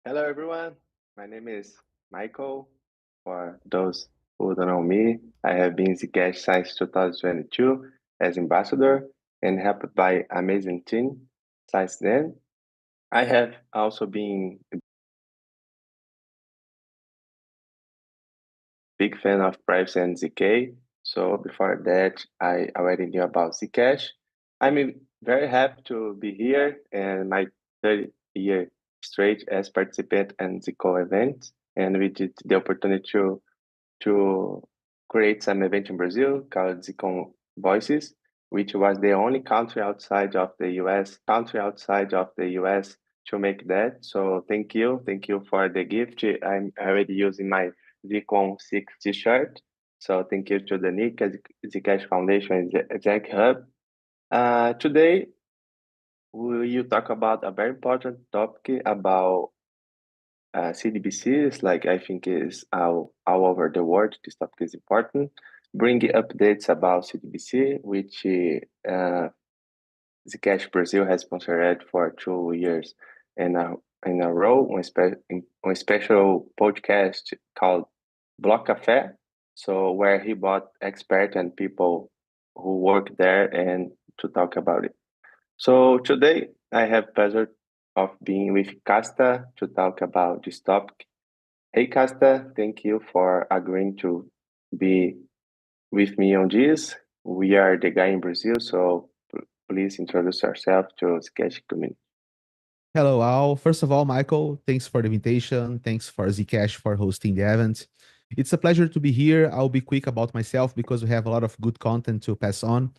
Hello, everyone. My name is Michael. For those who don't know me, I have been Zcash since 2022 as ambassador and helped by amazing team since then. I have also been a big fan of privacy and Zk. So before that, I already knew about Zcash. I'm very happy to be here and my third year straight as participant in Zco event. And we did the opportunity to create some event in Brazil called Zcon Voices, which was the only country outside of the US to make that. So thank you for the gift. I'm already using my Zcon VI T-shirt. So thank you to the Nick, Zcash Foundation, and Jack Hub. Today we will talk about a very important topic about CDBCs, like I think is all over the world. This topic is important. Bringing updates about CDBC, which Zcash Brazil has sponsored for 2 years in a row on a special podcast called Block Café. So where he brought experts and people who work there and to talk about it. So today I have pleasure of being with Casta to talk about this topic. Hey, Casta, thank you for agreeing to be with me on this. We are the guy in Brazil, so please introduce yourself to Sketch community. Hello, all. First of all, Michael, thanks for the invitation. Thanks for Zcash for hosting the event. It's a pleasure to be here. I'll be quick about myself because we have a lot of good content to pass on.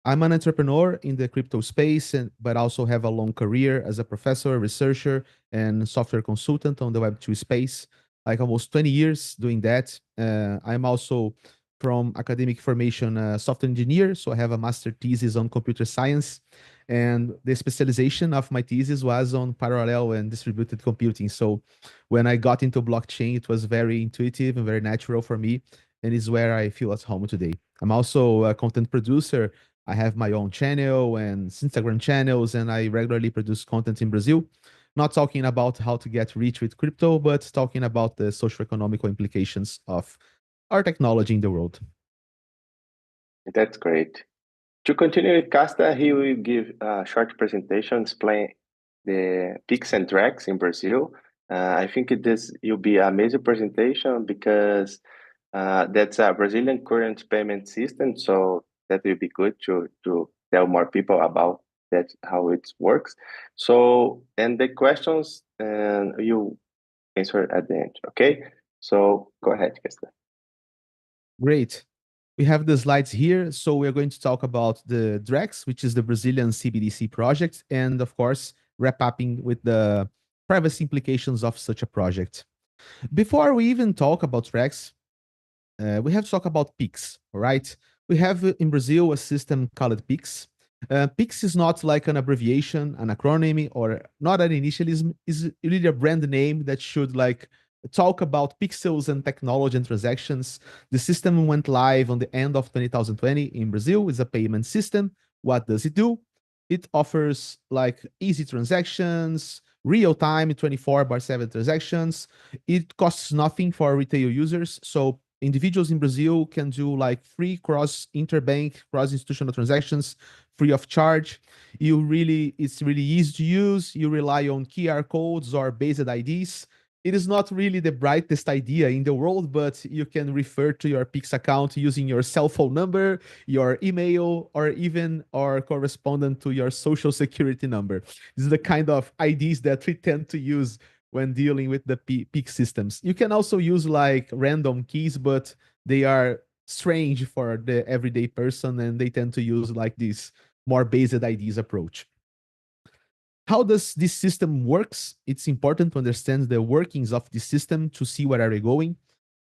I'm an entrepreneur in the crypto space, but also have a long career as a professor, researcher, and software consultant on the Web2 space, like almost 20 years doing that. I'm also from academic formation, software engineer, so I have a master thesis on computer science, and the specialization of my thesis was on parallel and distributed computing. So when I got into blockchain, it was very intuitive and very natural for me, and is where I feel at home today. I'm also a content producer. I have my own channel and Instagram channels, and I regularly produce content in Brazil. Not talking about how to get rich with crypto, but talking about the social economical implications of our technology in the world. That's great. To continue with Casta, he will give a short presentation explain the Pix and Drex in Brazil. I think this will be an amazing presentation because that's a Brazilian current payment system. So that will be good to tell more people about that how it works. So and the questions you answer at the end. Okay. So go ahead, Kester. Great. We have the slides here. So we're going to talk about the Drex, which is the Brazilian CBDC project, and of course, wrap up with the privacy implications of such a project. Before we even talk about Drex, we have to talk about Pix, all right? We have in Brazil a system called Pix. Pix is not like an abbreviation, an acronym, or not an initialism. Is really a brand name that should like talk about pixels and technology and transactions. The system went live on the end of 2020 in Brazil. It's a payment system. What does it do? It offers like easy transactions, real time 24/7 transactions. It costs nothing for retail users. So individuals in Brazil can do like free cross interbank, cross institutional transactions free of charge. It's really easy to use. You rely on QR codes or based IDs. It is not really the brightest idea in the world, but you can refer to your Pix account using your cell phone number, your email, or even or correspondent to your social security number. This is the kind of IDs that we tend to use when dealing with the Pix systems. You can also use like random keys, but they are strange for the everyday person, and they tend to use like this more based IDs approach. How does this system works? It's important to understand the workings of the system to see where are we going.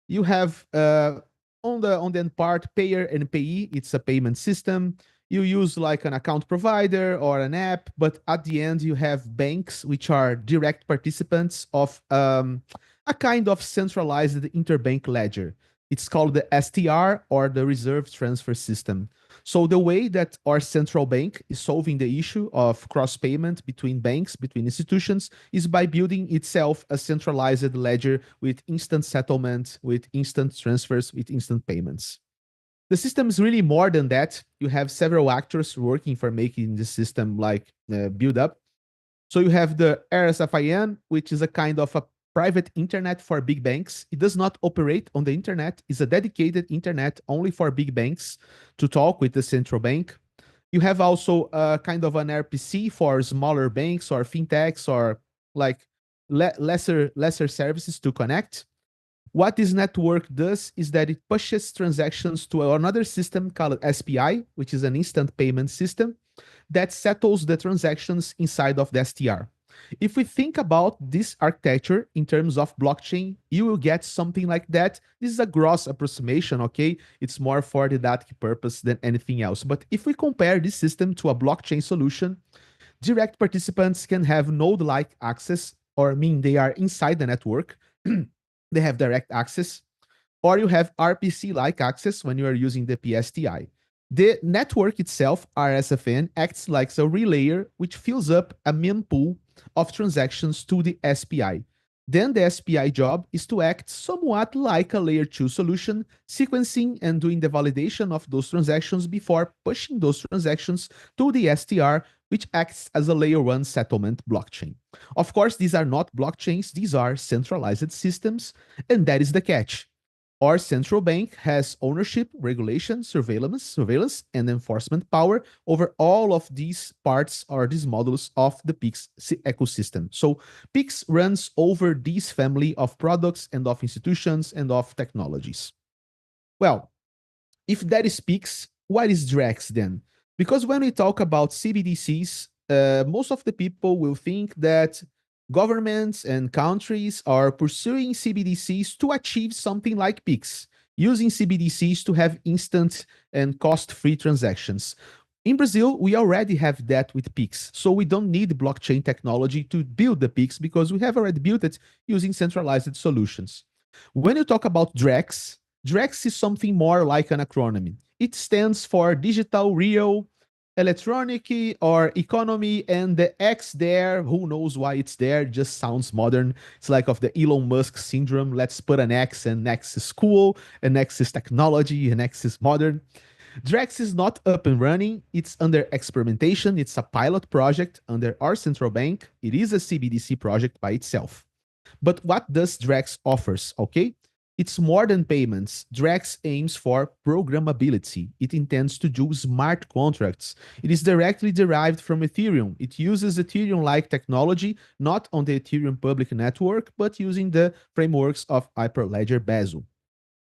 You have on the end part payer and payee. It's a payment system. You use like an account provider or an app, but at the end you have banks which are direct participants of a kind of centralized interbank ledger. It's called the STR or the reserve transfer system. So the way that our central bank is solving the issue of cross payment between banks, between institutions, is by building itself a centralized ledger with instant settlement, with instant transfers, with instant payments. The system is really more than that. You have several actors working for making the system build up. So you have the RSFIN, which is a kind of a private internet for big banks. It does not operate on the internet. It's a dedicated internet only for big banks to talk with the central bank. You have also a kind of an RPC for smaller banks or fintechs or like lesser services to connect. What this network does is that it pushes transactions to another system called SPI, which is an instant payment system that settles the transactions inside of the STR. If we think about this architecture in terms of blockchain, you will get something like that. This is a gross approximation, okay? It's more for didactic purpose than anything else. But if we compare this system to a blockchain solution, direct participants can have node-like access, or mean they are inside the network. They have direct access, or you have RPC-like access when you are using the PSTI. The network itself, RSFN, acts like a relayer which fills up a mempool of transactions to the SPI. Then the SPI job is to act somewhat like a layer 2 solution, sequencing and doing the validation of those transactions before pushing those transactions to the STR, which acts as a layer 1 settlement blockchain. Of course, these are not blockchains, these are centralized systems, and that is the catch. Our central bank has ownership, regulation, surveillance, and enforcement power over all of these parts or these modules of the PIX ecosystem. So PIX runs over this family of products and of institutions and of technologies. Well, if that is PIX, what is DREX then? Because when we talk about CBDCs, most of the people will think that governments and countries are pursuing CBDCs to achieve something like PIX, using CBDCs to have instant and cost-free transactions. In Brazil, we already have that with PIX, so we don't need blockchain technology to build the PIX because we have already built it using centralized solutions. When you talk about DREX, DREX is something more like an acronym. It stands for digital, real, electronic or economy, and the X there, who knows why it's there, just sounds modern. It's like of the Elon Musk syndrome. Let's put an X, and X is cool, and X is technology, and X is modern. Drex is not up and running. It's under experimentation. It's a pilot project under our central bank. It is a CBDC project by itself. But what does Drex offers, okay? It's more than payments. Drex aims for programmability. It intends to do smart contracts. It is directly derived from Ethereum. It uses Ethereum-like technology, not on the Ethereum public network, but using the frameworks of Hyperledger Besu.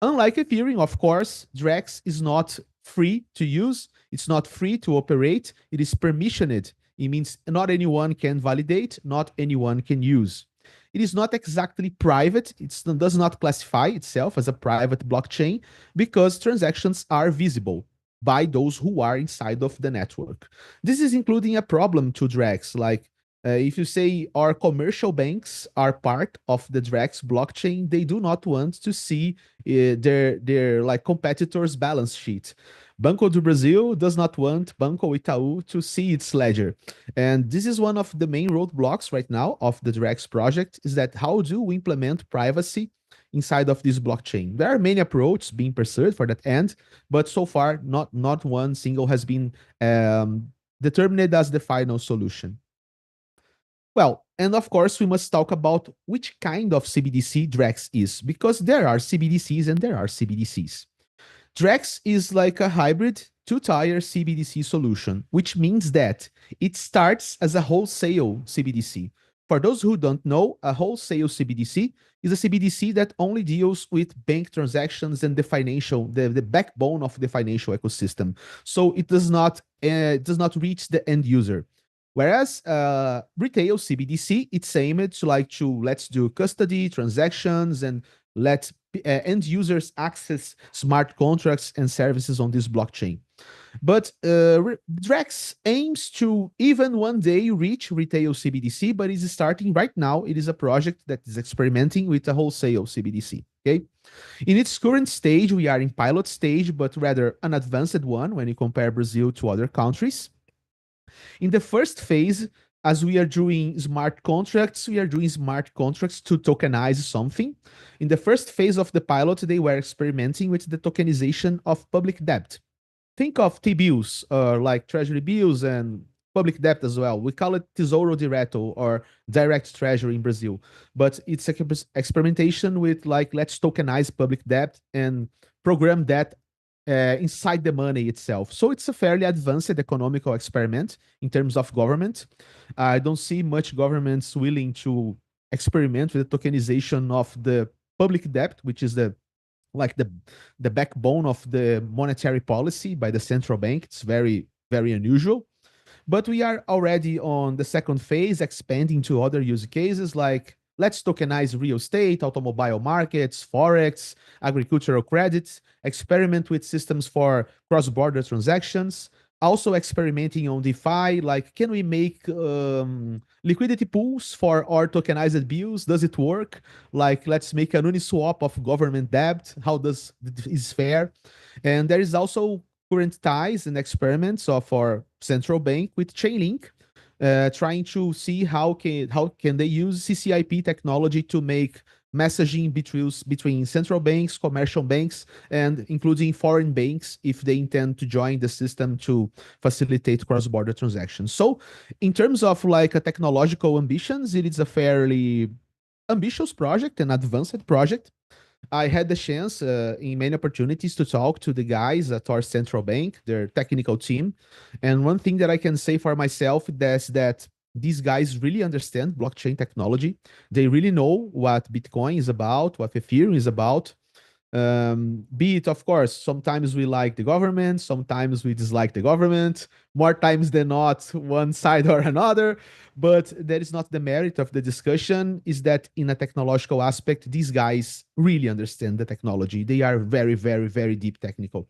Unlike Ethereum, of course, Drex is not free to use. It's not free to operate. It is permissioned. It means not anyone can validate, not anyone can use. It is not exactly private. It does not classify itself as a private blockchain because transactions are visible by those who are inside of the network. This is including a problem to Drex, like if you say our commercial banks are part of the Drex blockchain, they do not want to see their like competitors' balance sheet. Banco do Brasil does not want Banco Itaú to see its ledger. And this is one of the main roadblocks right now of the Drex project, is that how do we implement privacy inside of this blockchain? There are many approaches being pursued for that end, but so far not one single has been determined as the final solution. Well, and of course, we must talk about which kind of CBDC Drex is, because there are CBDCs and there are CBDCs. Drex is like a hybrid two-tier CBDC solution, which means that it starts as a wholesale CBDC. For those who don't know, a wholesale CBDC is a CBDC that only deals with bank transactions and the backbone of the financial ecosystem. So it does not reach the end user. Whereas retail CBDC, it's aimed to let's do custody transactions and let end users access smart contracts and services on this blockchain. But Drex aims to even one day reach retail CBDC, but is starting right now. It is a project that is experimenting with a wholesale CBDC. Okay. In its current stage, we are in pilot stage, but rather an advanced one when you compare Brazil to other countries. In the first phase, as we are doing smart contracts, we are doing smart contracts to tokenize something. In the first phase of the pilot, they were experimenting with the tokenization of public debt. Think of T-bills, like treasury bills and public debt as well. We call it Tesouro Direto or direct treasury in Brazil. But it's a experimentation with like, let's tokenize public debt and program that inside the money itself. So it's a fairly advanced economical experiment in terms of government. I don't see much governments willing to experiment with the tokenization of the public debt, which is the backbone of the monetary policy by the central bank. It's very, very unusual. But we are already on the second phase, expanding to other use cases like let's tokenize real estate, automobile markets, forex, agricultural credits, experiment with systems for cross-border transactions, also experimenting on DeFi, like can we make liquidity pools for our tokenized bills? Does it work? Like let's make an uniswap of government debt. How does is fair? And there is also current ties and experiments of our central bank with Chainlink, trying to see how can they use CCIP technology to make messaging between central banks, commercial banks, and including foreign banks if they intend to join the system to facilitate cross-border transactions. So in terms of like a technological ambitions, it is a fairly ambitious project, an advanced project. I had the chance in many opportunities to talk to the guys at our central bank, their technical team. And one thing that I can say for myself is that these guys really understand blockchain technology. They really know what Bitcoin is about, what Ethereum is about. Be it, of course, sometimes we like the government, sometimes we dislike the government, more times than not, one side or another. But that is not the merit of the discussion, is that in a technological aspect, these guys really understand the technology. They are very, very, very deep technical.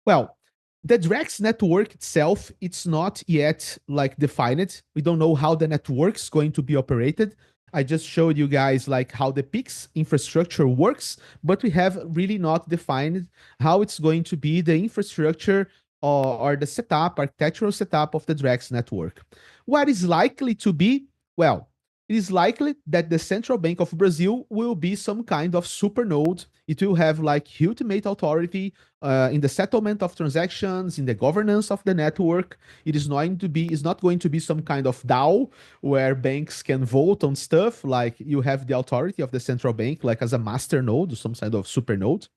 Well, the Drex network itself, it's not yet like defined. We don't know how the network's going to be operated. I just showed you guys like how the PIX infrastructure works, but we have really not defined how it's going to be the infrastructure or the setup, architectural setup of the Drex network. What is likely to be? Well, it is likely that the Central Bank of Brazil will be some kind of super node. It will have like ultimate authority in the settlement of transactions, in the governance of the network. It is not going to be some kind of DAO where banks can vote on stuff. Like you have the authority of the central bank, like as a master node, some kind of super node.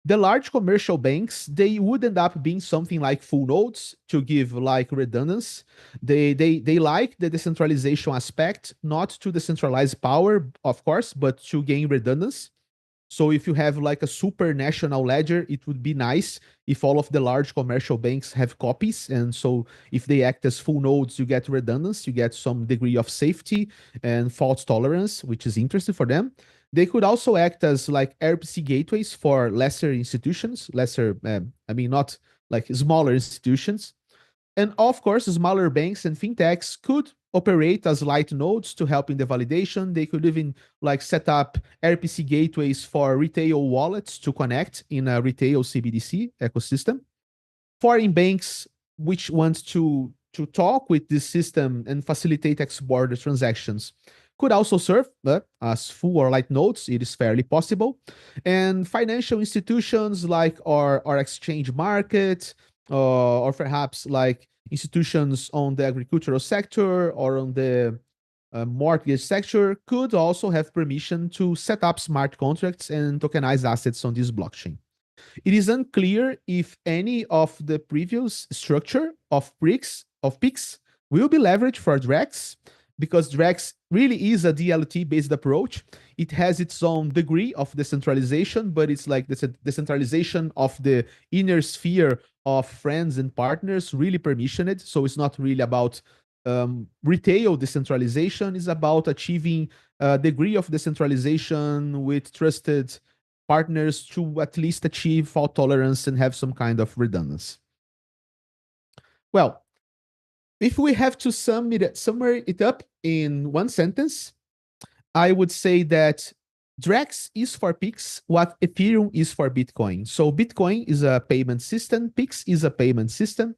The large commercial banks, they would end up being something like full nodes to give like redundancy. They like the decentralization aspect, not to decentralize power, of course, but to gain redundancy. So if you have like a super national ledger, it would be nice if all of the large commercial banks have copies. And so if they act as full nodes, you get redundancy, you get some degree of safety and fault tolerance, which is interesting for them. They could also act as like RPC gateways for lesser institutions, not like smaller institutions. And of course, smaller banks and fintechs could operate as light nodes to help in the validation. They could even like set up RPC gateways for retail wallets to connect in a retail CBDC ecosystem. Foreign banks which want to talk with this system and facilitate ex-border transactions could also serve as full or light nodes. It is fairly possible. And financial institutions like our exchange market, or perhaps like institutions on the agricultural sector or on the mortgage sector could also have permission to set up smart contracts and tokenize assets on this blockchain. It is unclear if any of the previous structure of PIX will be leveraged for Drex, because Drex really is a DLT-based approach. It has its own degree of decentralization, but it's like the decentralization of the inner sphere of friends and partners, really permissioned. So it's not really about retail decentralization. It's about achieving a degree of decentralization with trusted partners to at least achieve fault tolerance and have some kind of redundancy. Well, if we have to sum it up in one sentence, I would say that Drex is for Pix what Ethereum is for Bitcoin. So Bitcoin is a payment system, Pix is a payment system.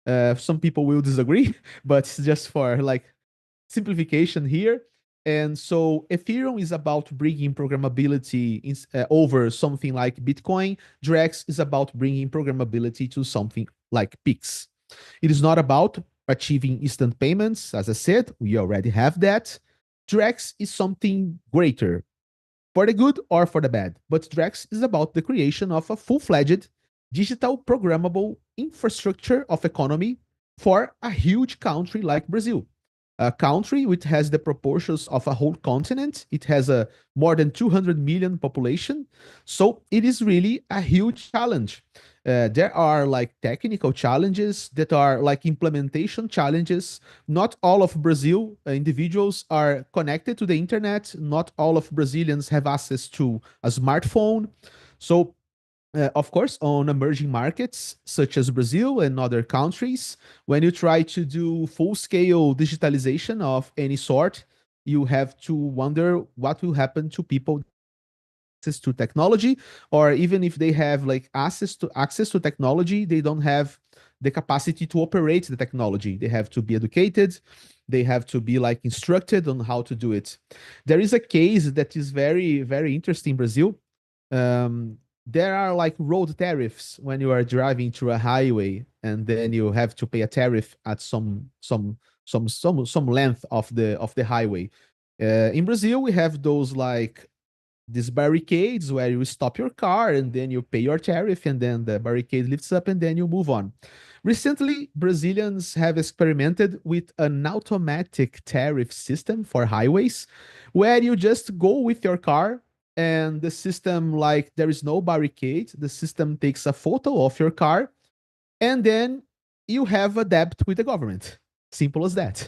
Some people will disagree, but it's just for like simplification here. And so Ethereum is about bringing programmability over something like Bitcoin. Drex is about bringing programmability to something like Pix. It is not about achieving instant payments. As I said, we already have that. Drex is something greater, for the good or for the bad. But Drex is about the creation of a full-fledged digital programmable infrastructure of economy for a huge country like Brazil. A country which has the proportions of a whole continent. It has a more than 200 million population. So it is really a huge challenge. There are like technical challenges that are like implementation challenges. Not all of Brazil individuals are connected to the internet. Not all of Brazilians have access to a smartphone. So of course, on emerging markets such as Brazil and other countries, when you try to do full-scale digitalization of any sort, you have to wonder what will happen to people access to technology, or even if they have like access to technology, they don't have the capacity to operate the technology. They have to be educated, they have to be like instructed on how to do it. There is a case that is very, very interesting in Brazil. There are like road tariffs when you are driving through a highway, and then you have to pay a tariff at some length of the highway. In Brazil, we have those like these barricades where you stop your car and then you pay your tariff, and then the barricade lifts up and then you move on. Recently, Brazilians have experimented with an automatic tariff system for highways where you just go with your car, and the system, like, there is no barricade. The system takes a photo of your car, and then you have a debt with the government. Simple as that.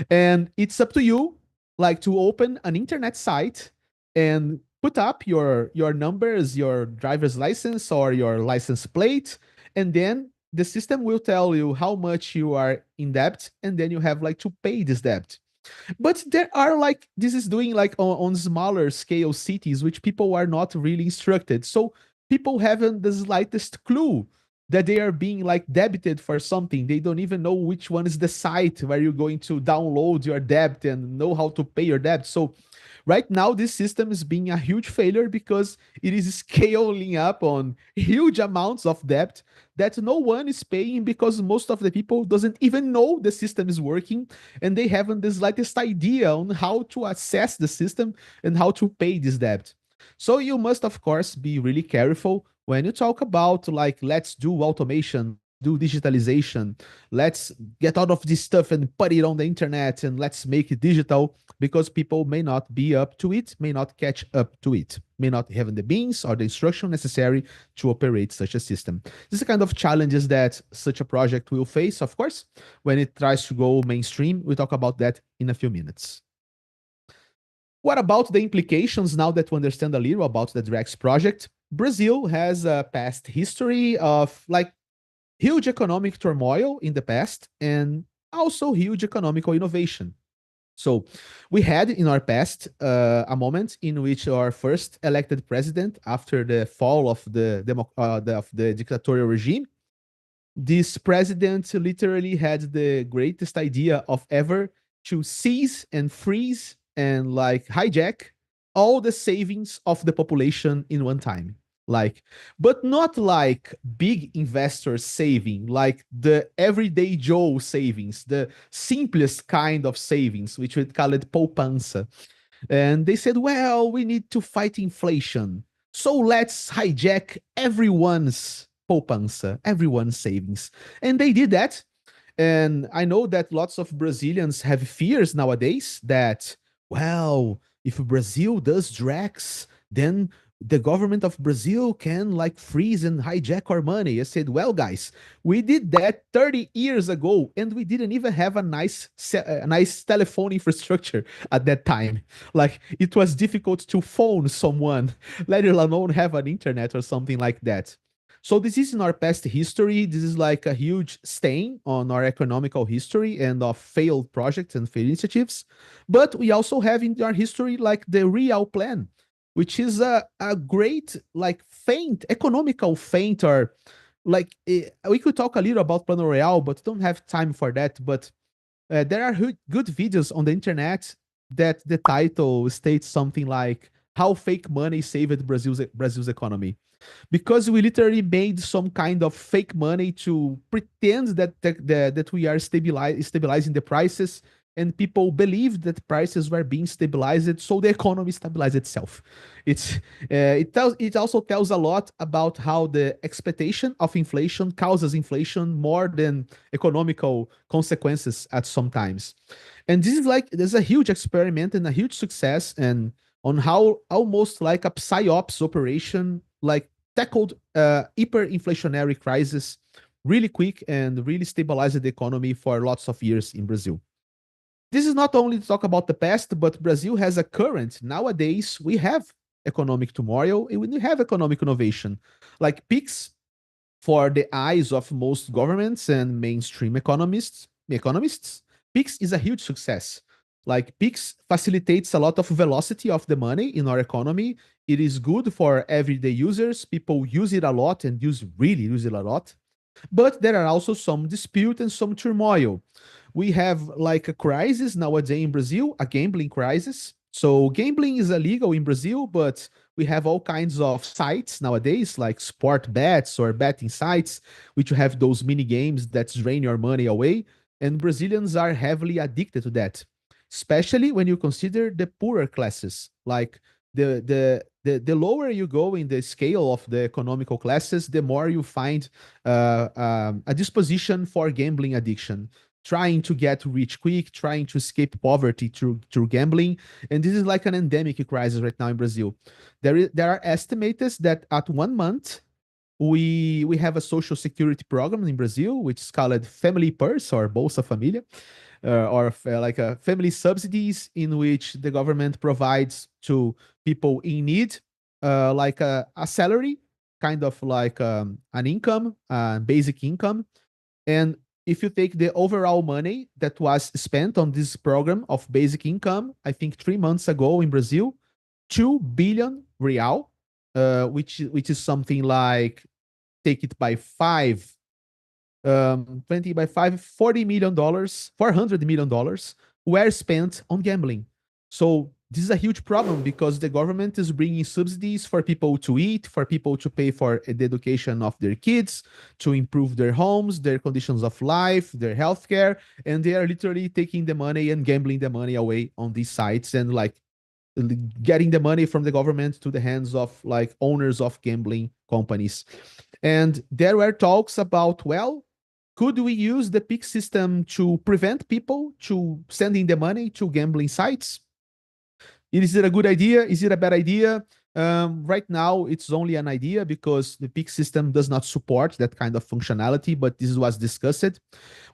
And it's up to you, like, to open an internet site and put up your numbers, your driver's license or your license plate, and then the system will tell you how much you are in debt, and then you have like to pay this debt. But there are like, this is doing like on smaller scale cities which people are not really instructed, so people haven't the slightest clue that they are being like debited for something. They don't even know which one is the site where you're going to download your debt and know how to pay your debt. So right now this system is being a huge failure because it is scaling up on huge amounts of debt that no one is paying, because most of the people doesn't even know the system is working, and they haven't the slightest idea on how to access the system and how to pay this debt. So you must of course be really careful when you talk about like, let's do automation, do digitalization, let's get out of this stuff and put it on the internet and let's make it digital, because people may not be up to it, may not catch up to it, may not have the means or the instruction necessary to operate such a system. This is the kind of challenges that such a project will face, of course, when it tries to go mainstream. We'll talk about that in a few minutes. What about the implications now that we understand a little about the Drex project? Brazil has a past history of like huge economic turmoil in the past and also huge economical innovation. So we had in our past a moment in which our first elected president after the fall of the dictatorial regime, this president literally had the greatest idea of ever to seize and freeze and like hijack all the savings of the population in one time. Like, but not like big investors saving, like the everyday Joe savings, the simplest kind of savings, which we call it poupança. And they said, well, we need to fight inflation, so let's hijack everyone's poupança, everyone's savings. And they did that. And I know that lots of Brazilians have fears nowadays that, well, if Brazil does Drex, then the government of Brazil can like freeze and hijack our money. I said, well, guys, we did that 30 years ago, and we didn't even have a nice telephone infrastructure at that time. Like it was difficult to phone someone, let alone have an internet or something like that. So this is in our past history. This is like a huge stain on our economical history and of failed projects and failed initiatives. But we also have in our history like the real plan, which is a great like feint, economical feint, or like we could talk a little about Plano Real, but don't have time for that. But there are good videos on the internet that the title states something like "How Fake Money Saved Brazil's Economy." Because we literally made some kind of fake money to pretend that we are stabilizing the prices, and people believed that prices were being stabilized, so the economy stabilized itself. It also tells a lot about how the expectation of inflation causes inflation more than economical consequences at some times. And this is like there's a huge experiment and a huge success, and on how almost like a psyops operation like tackled hyperinflationary crisis really quick and really stabilized the economy for lots of years in Brazil. This is not only to talk about the past, but Brazil has a current. Nowadays, we have economic tomorrow, and we have economic innovation. Like PIX, for the eyes of most governments and mainstream economists, PIX is a huge success. Like PIX facilitates a lot of velocity of the money in our economy. It is good for everyday users. People use it a lot and really use it a lot. But there are also some dispute and some turmoil. We have like a crisis nowadays in Brazil, a gambling crisis. So gambling is illegal in Brazil, but we have all kinds of sites nowadays, like sport bets or betting sites, which have those mini games that drain your money away. And Brazilians are heavily addicted to that, especially when you consider the poorer classes. Like the lower you go in the scale of the economical classes, the more you find a disposition for gambling addiction, trying to get rich quick, trying to escape poverty through gambling. And this is like an endemic crisis right now in Brazil. There are estimates that at 1 month, we have a social security program in Brazil, which is called Family Purse or Bolsa Família, or like a family subsidies in which the government provides to people in need, like a salary, kind of like an income, basic income. And if you take the overall money that was spent on this program of basic income, I think 3 months ago in Brazil, 2 billion real, which is something like, take it by five, 20 by 5, $40 million, $400 million were spent on gambling. So this is a huge problem because the government is bringing subsidies for people to eat, for people to pay for the education of their kids, to improve their homes, their conditions of life, their healthcare, and they are literally taking the money and gambling the money away on these sites and like getting the money from the government to the hands of like owners of gambling companies. And there were talks about, well, could we use the PIC system to prevent people to sending the money to gambling sites? Is it a good idea? Is it a bad idea? Right now, it's only an idea because the PIC system does not support that kind of functionality, but this was discussed.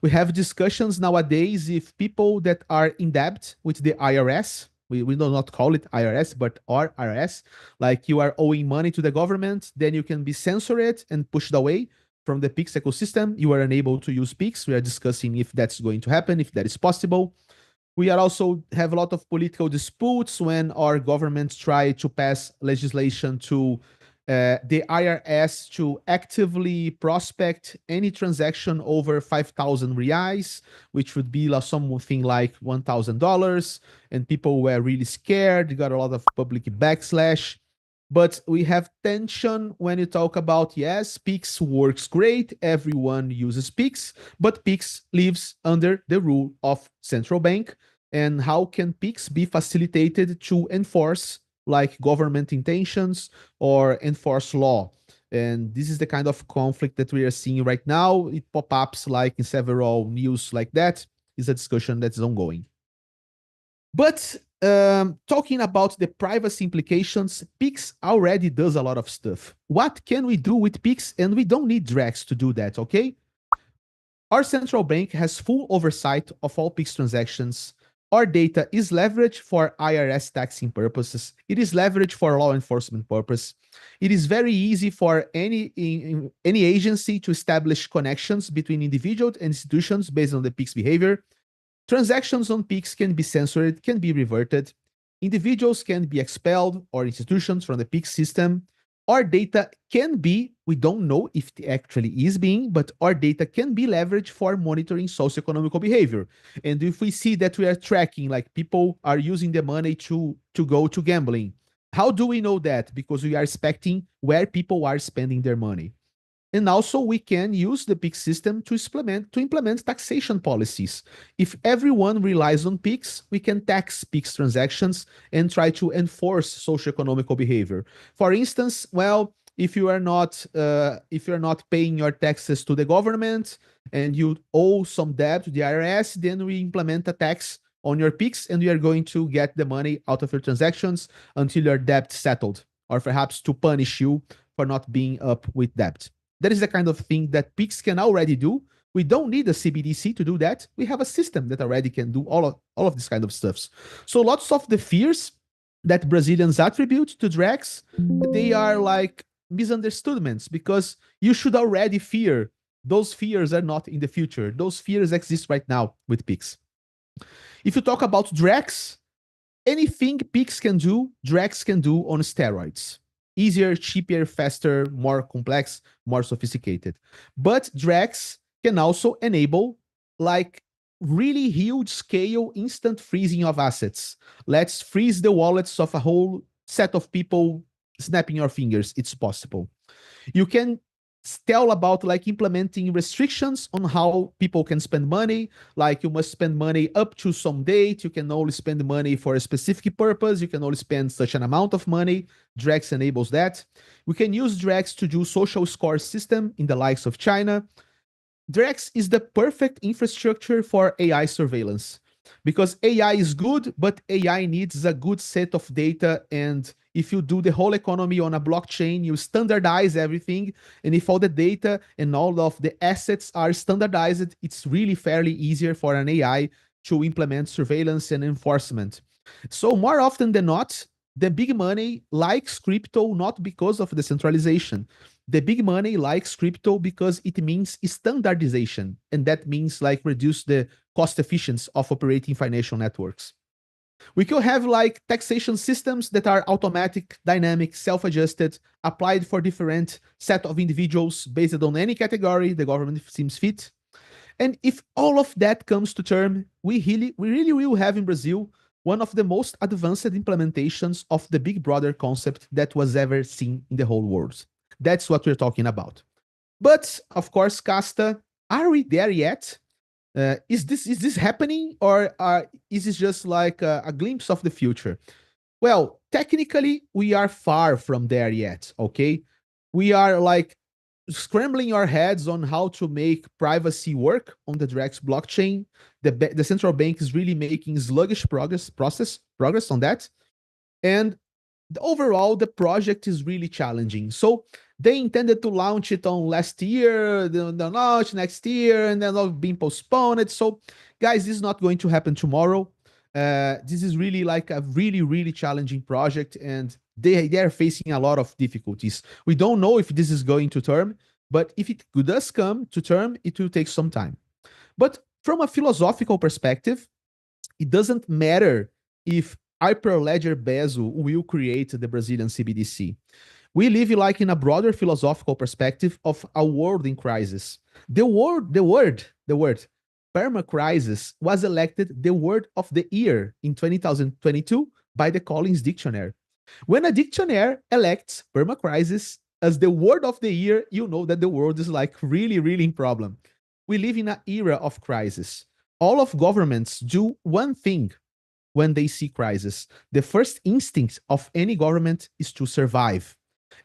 We have discussions nowadays if people that are in debt with the IRS, we do not call it IRS, but IRS, like you are owing money to the government, then you can be censored and pushed away from the PIX ecosystem. You are unable to use PIX. We are discussing if that's going to happen, if that is possible. We are also have a lot of political disputes when our governments try to pass legislation to the IRS to actively prospect any transaction over 5,000 reais, which would be something like $1,000. And people were really scared, got a lot of public backslash. But we have tension when you talk about, yes, PIX works great, everyone uses PIX, but PIX lives under the rule of central bank. And how can PIX be facilitated to enforce like government intentions or enforce law? And this is the kind of conflict that we are seeing right now. It pop-ups like in several news like that. Is a discussion that's ongoing. But talking about the privacy implications, Pix already does a lot of stuff. What can we do with Pix? And we don't need Drex to do that, okay? Our central bank has full oversight of all Pix transactions. Our data is leveraged for IRS taxing purposes. It is leveraged for law enforcement purpose. It is very easy for any agency to establish connections between individuals and institutions based on the Pix behavior. Transactions on Pix can be censored, can be reverted. Individuals can be expelled or institutions from the Pix system. Our data can be, we don't know if it actually is being, but our data can be leveraged for monitoring socioeconomic behavior. And if we see that we are tracking, like people are using the money to go to gambling, how do we know that? Because we are expecting where people are spending their money. And also we can use the Pix system to implement taxation policies. If everyone relies on Pix, we can tax Pix transactions and try to enforce socioeconomic behavior. For instance, well, if you're not paying your taxes to the government and you owe some debt to the IRS, then we implement a tax on your Pix and we are going to get the money out of your transactions until your debt settled, or perhaps to punish you for not being up with debt. That is the kind of thing that Pix can already do. We don't need a CBDC to do that. We have a system that already can do all of this kind of stuffs. So lots of the fears that Brazilians attribute to Drex, they are like misunderstoodments, because you should already fear. Those fears are not in the future. Those fears exist right now with Pix. If you talk about Drex, anything Pix can do, Drex can do on steroids. Easier, cheaper, faster, more complex, more sophisticated. But Drex can also enable like really huge scale instant freezing of assets. Let's freeze the wallets of a whole set of people snapping your fingers. It's possible. You can tell about like implementing restrictions on how people can spend money. Like you must spend money up to some date. You can only spend money for a specific purpose. You can only spend such an amount of money. Drex enables that. We can use Drex to do social score system in the likes of China. Drex is the perfect infrastructure for AI surveillance, because AI is good, but AI needs a good set of data. And if you do the whole economy on a blockchain, you standardize everything. And if all the data and all of the assets are standardized, it's really fairly easier for an AI to implement surveillance and enforcement. So more often than not, the big money likes crypto not because of decentralization. The big money likes crypto because it means standardization. And that means like reduce the cost efficiency of operating financial networks. We could have like taxation systems that are automatic, dynamic, self-adjusted, applied for different set of individuals based on any category the government seems fit. And if all of that comes to term, we really will have in Brazil one of the most advanced implementations of the Big Brother concept that was ever seen in the whole world. That's what we're talking about. But of course, Casta, are we there yet? Is this happening, or is this just like a glimpse of the future? Well, technically, we are far from there yet, okay? We are like scrambling our heads on how to make privacy work on the Drex blockchain. The central bank is really making sluggish progress on that. And overall, the project is really challenging. So they intended to launch it on last year, then launch next year, and then all being postponed. So guys, this is not going to happen tomorrow. This is really like a really challenging project, and they are facing a lot of difficulties. We don't know if this is going to term, but if it does come to term, it will take some time. But from a philosophical perspective, it doesn't matter if Hyperledger Bezo will create the Brazilian CBDC. We live like in a broader philosophical perspective of a world in crisis. The word perma-crisis was elected the word of the year in 2022 by the Collins Dictionary. When a dictionary elects perma-crisis as the word of the year, you know that the world is like really in problem. We live in an era of crisis. All of governments do one thing when they see crisis. The first instinct of any government is to survive.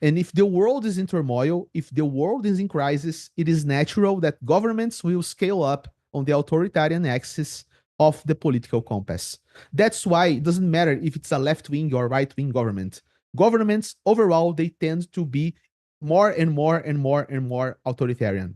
And if the world is in turmoil, if the world is in crisis, it is natural that governments will scale up on the authoritarian axis of the political compass. That's why it doesn't matter if it's a left-wing or right-wing government. Governments overall, they tend to be more and more and more and more authoritarian.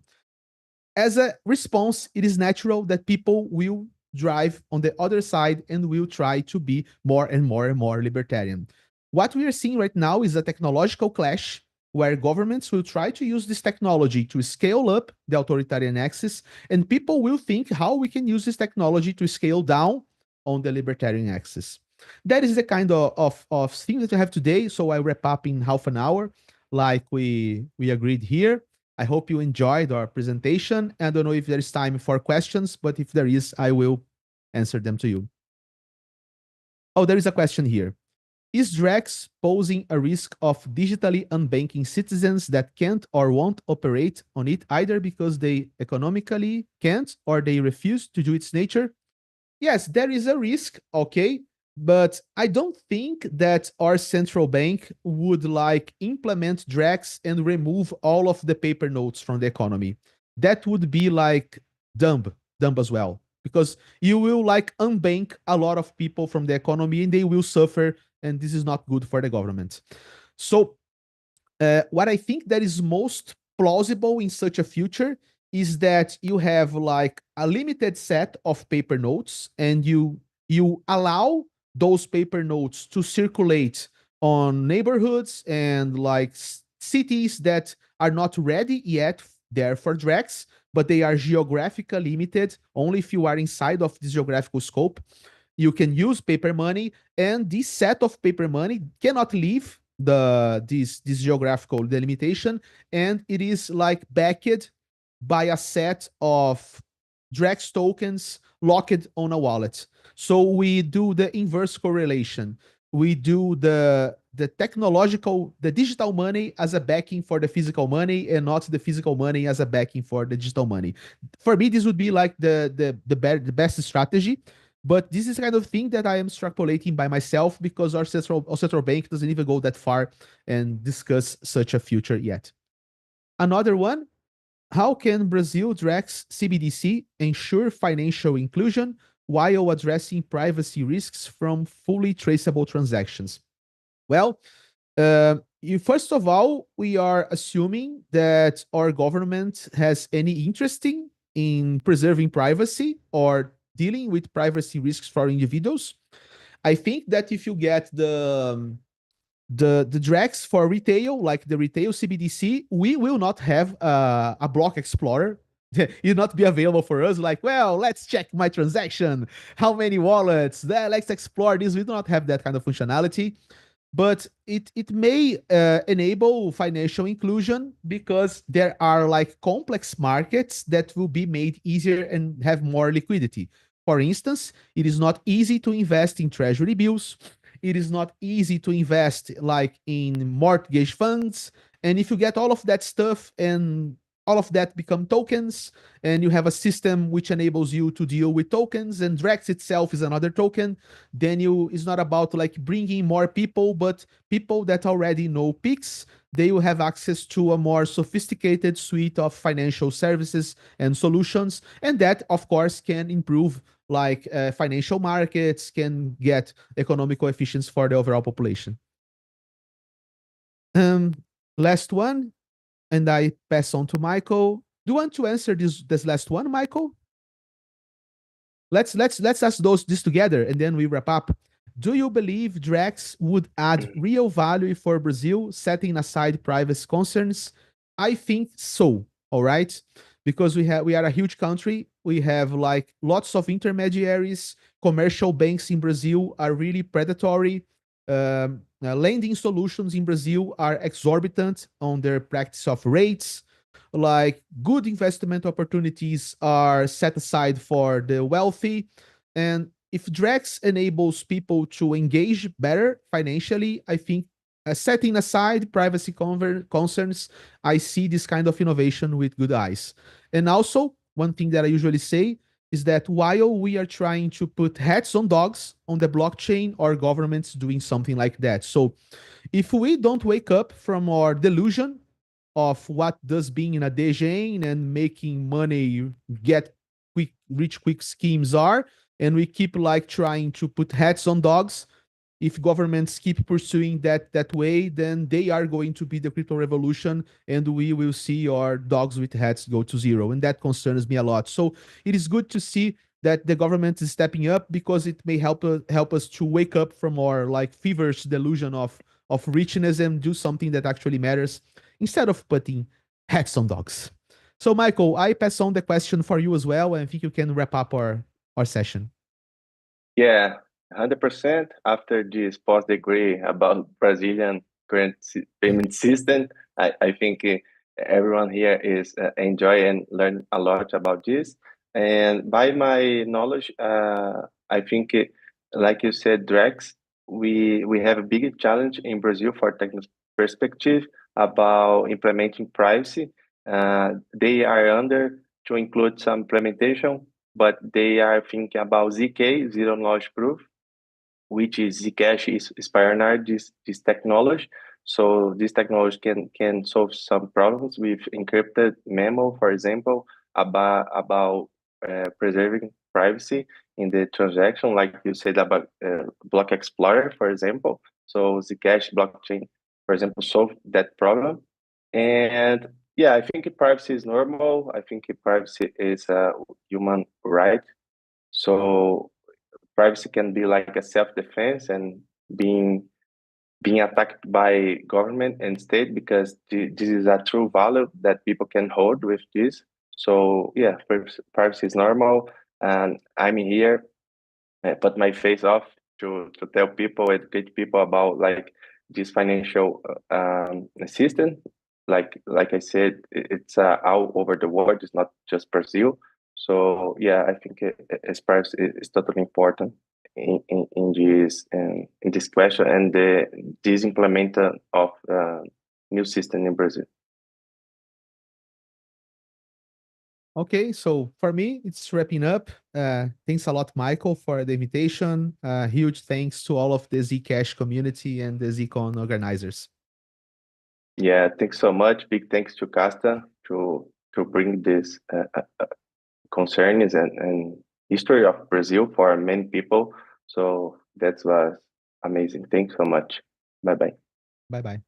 As a response, it is natural that people will drive on the other side and will try to be more and more and more libertarian. What we are seeing right now is a technological clash where governments will try to use this technology to scale up the authoritarian axis, and people will think how we can use this technology to scale down on the libertarian axis. That is the kind of thing that we have today. So I wrap up in half an hour, like we agreed here. I hope you enjoyed our presentation. I don't know if there is time for questions, but if there is, I will answer them to you. Oh, there is a question here. Is Drex posing a risk of digitally unbanking citizens that can't or won't operate on it either because they economically can't or they refuse to do its nature? Yes, there is a risk, okay, but I don't think that our central bank would like implement Drex and remove all of the paper notes from the economy. That would be like dumb as well, because you will like unbank a lot of people from the economy and they will suffer, and this is not good for the government. So what I think that is most plausible in such a future is that you have like a limited set of paper notes and you allow those paper notes to circulate on neighborhoods and like cities that are not ready yet there for Drex, but they are geographically limited. Only if you are inside of this geographical scope, you can use paper money, and this set of paper money cannot leave this geographical delimitation, and it is like backed by a set of Drex tokens locked on a wallet. So we do the inverse correlation. We do the digital money as a backing for the physical money and not the physical money as a backing for the digital money. For me, this would be like the best strategy. But this is the kind of thing that I am extrapolating by myself because our central bank doesn't even go that far and discuss such a future yet. Another one, how can Brazil Drex CBDC ensure financial inclusion while addressing privacy risks from fully traceable transactions? Well, first of all, we are assuming that our government has any interest in preserving privacy or dealing with privacy risks for individuals. I think that if you get the Drex for retail, like the retail CBDC, we will not have a block explorer. It will not be available for us. Like, well, let's check my transaction. How many wallets? Let's explore this. We do not have that kind of functionality. But it may enable financial inclusion because there are like complex markets that will be made easier and have more liquidity. For instance, it is not easy to invest in treasury bills. It is not easy to invest like in mortgage funds. And if you get all of that stuff and all of that become tokens, and you have a system which enables you to deal with tokens, and Drex itself is another token, then it's not about like bringing more people, but people that already know Pix, they will have access to a more sophisticated suite of financial services and solutions, and that of course can improve like financial markets, can get economical efficiency for the overall population. Last one, and I pass on to Michael. Do you want to answer this last one, Michael? Let's ask this together, and then we wrap up. Do you believe Drex would add real value for Brazil, setting aside privacy concerns? I think so. All right, because we are a huge country. We have like lots of intermediaries. Commercial banks in Brazil are really predatory. Lending solutions in Brazil are exorbitant on their practice of rates. Like good investment opportunities are set aside for the wealthy. And if Drex enables people to engage better financially, I think setting aside privacy concerns, I see this kind of innovation with good eyes. And also, one thing that I usually say is that while we are trying to put hats on dogs on the blockchain, our government's doing something like that. So if we don't wake up from our delusion of what does being in a DGen and making money get rich quick schemes are, and we keep like trying to put hats on dogs, if governments keep pursuing that way, then they are going to be the crypto revolution, and we will see our dogs with hats go to zero. And that concerns me a lot. So it is good to see that the government is stepping up, because it may help us to wake up from our like feverish delusion of richness and do something that actually matters, instead of putting hats on dogs. So Michael, I pass on the question for you as well, and I think you can wrap up our session. Yeah, 100%. After this post degree about Brazilian current payment system, I think everyone here is enjoy and learn a lot about this. And by my knowledge, I think, like you said, Drex, we have a big challenge in Brazil for technical perspective about implementing privacy. They are under to include some implementation, but they are thinking about ZK, zero knowledge proof, which is Zcash is pioneered this technology. So this technology can solve some problems with encrypted memo, for example, about preserving privacy in the transaction, like you said about Block Explorer, for example. So Zcash blockchain, for example, solved that problem. And yeah, I think privacy is normal. I think privacy is a human right. So privacy can be like a self-defense and being attacked by government and state, because this is a true value that people can hold with this. So yeah, privacy is normal, and I'm here, put my face off to tell people, educate people about like this financial system. Like I said, it's all over the world. It's not just Brazil. So yeah, I think privacy is totally important in this question and this implementation of new system in Brazil. Okay, so for me, it's wrapping up. Thanks a lot, Michael, for the invitation. Huge thanks to all of the Zcash community and the Zcon organizers. Yeah, thanks so much. Big thanks to Casta to bring this concerns and history of Brazil for many people. So that was amazing. Thanks so much. Bye bye. Bye bye.